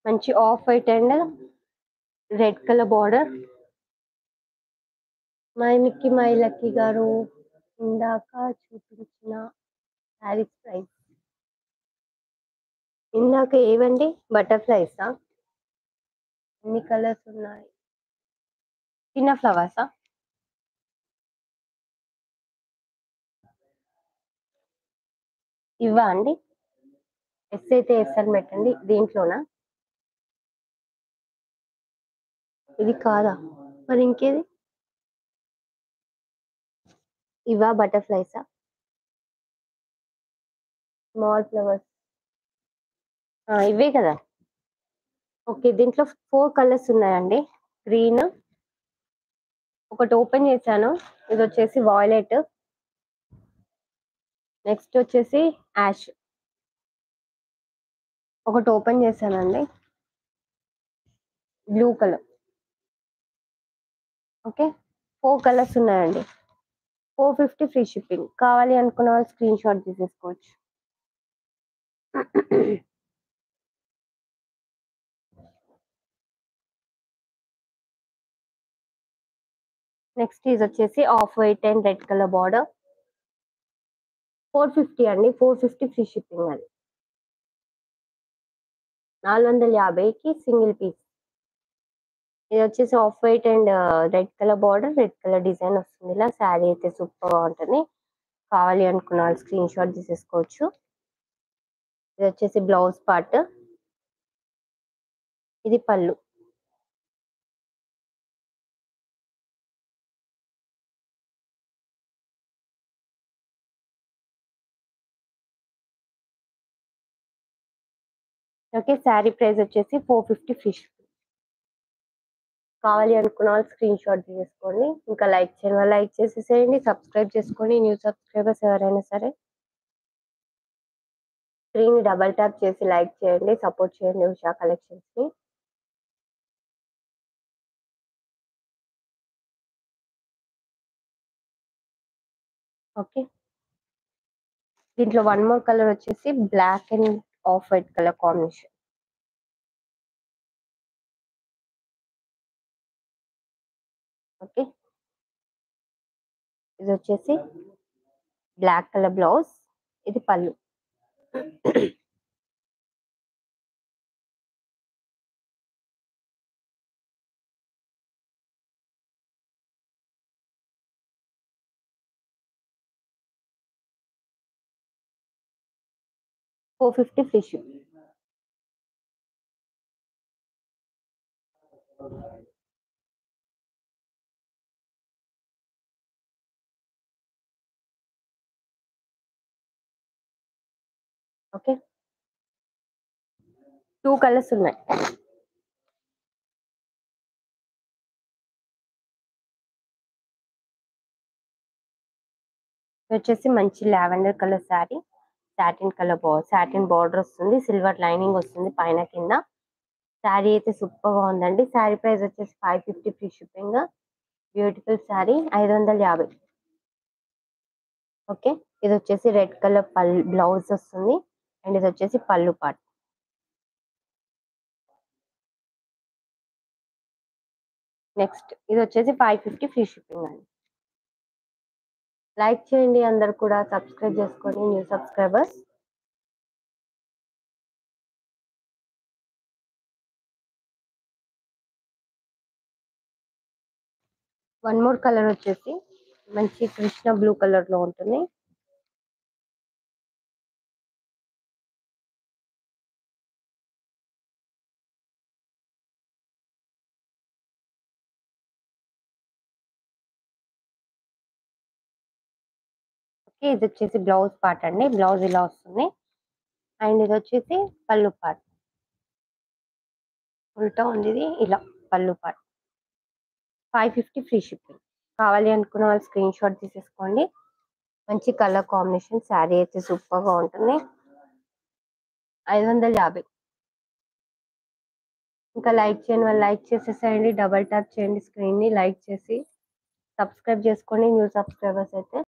మంచి of white and red colour border. My lucky గారు ఇందాక చూపించిన శారీస్ ప్రైస్ ఇందాక ఏవండి? బటర్ఫ్లైసా? ఎన్ని కలర్స్ ఉన్నాయి? చిన్న ఫ్లవర్సా? ఇవా అండి? ఎస్ అయితే ఎస్ అని పెట్టండి. దీంట్లోనా? ఇది కాదా? మరి ఇంకేది? ఇవా బటర్ఫ్లైసా? స్మాల్ ఫ్లవర్స్ ఇవే కదా. ఓకే, దీంట్లో 4 కలర్స్ ఉన్నాయండి. గ్రీన్, ఒకటి ఓపెన్ చేశాను, ఇది వచ్చేసి వాయిలెట్, నెక్స్ట్ వచ్చేసి యాష్, ఒకటి ఓపెన్ చేశానండి బ్లూ కలర్. ఓకే, 4 కలర్స్ ఉన్నాయండి. 450 ఫ్రీ షిప్పింగ్. కావాలి అనుకున్న వాళ్ళు స్క్రీన్ షాట్ తీసేసుకోవచ్చు. నెక్స్ట్ ఇది వచ్చేసి off white and red colour border. 450 అండి. 450 ఫ్రీ షిప్పింగ్. అది 450కి సింగిల్ పీస్. ఇది వచ్చేసి off white and red colour border, red colour design వస్తుంది. ఇలా శారీ అయితే సూపర్ గా ఉంటుంది. కావాలి అనుకున్న వాళ్ళు స్క్రీన్ షాట్ తీసేసుకోవచ్చు. ఇది వచ్చేసి బ్లౌజ్ పార్ట్, ఇది పళ్ళు. ఓకే, శారీ ప్రైస్ వచ్చేసి 450 ఫ్రీ షిప్పింగ్. కావాలి అనుకున్న వాళ్ళు స్క్రీన్ షాట్ తీసేసుకోండి. ఇంకా లైక్ చేయని వాళ్ళు లైక్ చేసేసేయండి, సబ్స్క్రైబ్ చేసుకోండి. న్యూ సబ్స్క్రైబర్స్ ఎవరైనా సరే స్క్రీన్ ని డబల్ ట్యాప్ చేసి లైక్ చేయండి, సపోర్ట్ చేయండి ఉషా కలెక్షన్స్ ని. ఓకే, దీంట్లో వన్ మోర్ కలర్ వచ్చేసి black and off white colour combination. Okay, ఇది వచ్చేసి బ్లాక్ కలర్ బ్లౌజ్, ఇది పళ్ళు. 450 ఫ్రీ షిప్పింగ్. ఓకే, 2 కలర్స్ ఉన్నాయి. ఇది వచ్చేసి మంచి lavender colour sari, satin border వస్తుంది, సిల్వర్ లైనింగ్ వస్తుంది పైన కింద. శారీ అయితే సూపర్ గా ఉందండి. శారీ ప్రైస్ వచ్చేసి 550 free shipping. Beautiful sari, 550. Okay, ఇది వచ్చేసి రెడ్ కలర్ బ్లౌజ్ వస్తుంది అండ్ ఇది వచ్చేసి పళ్ళు పార్ట్. నెక్స్ట్ ఇది వచ్చేసి 550 ఫ్రీ షిప్పింగ్ అండి. లైక్ చేయండి, అందరు కూడా సబ్స్క్రైబ్ చేసుకోండి new subscribers. One more colour వచ్చేసి మంచి కృష్ణ బ్లూ కలర్ లో ఉంటుంది. ఓకే, ఇది వచ్చేసి బ్లౌజ్ పార్ట్ అండి. బ్లౌజ్ ఇలా వస్తుంది అండ్ ఇది వచ్చేసి పళ్ళు పార్ట్. ఉల్టా ఉంది ఇది, ఇలా పళ్ళు పార్ట్. 550 free shipping. కావాలి అనుకున్న వాళ్ళు స్క్రీన్ షాట్ తీసేసుకోండి. మంచి కలర్ కాంబినేషన్, శారీ అయితే సూపర్ గా ఉంటుంది. 550. ఇంకా లైక్ చేయని వాళ్ళు లైక్ చేసేసేయండి, డబల్ ట్యాప్ చేయండి స్క్రీన్ ని, లైక్ చేసి సబ్స్క్రైబ్ చేసుకోండి న్యూ సబ్స్క్రైబర్స్ అయితే.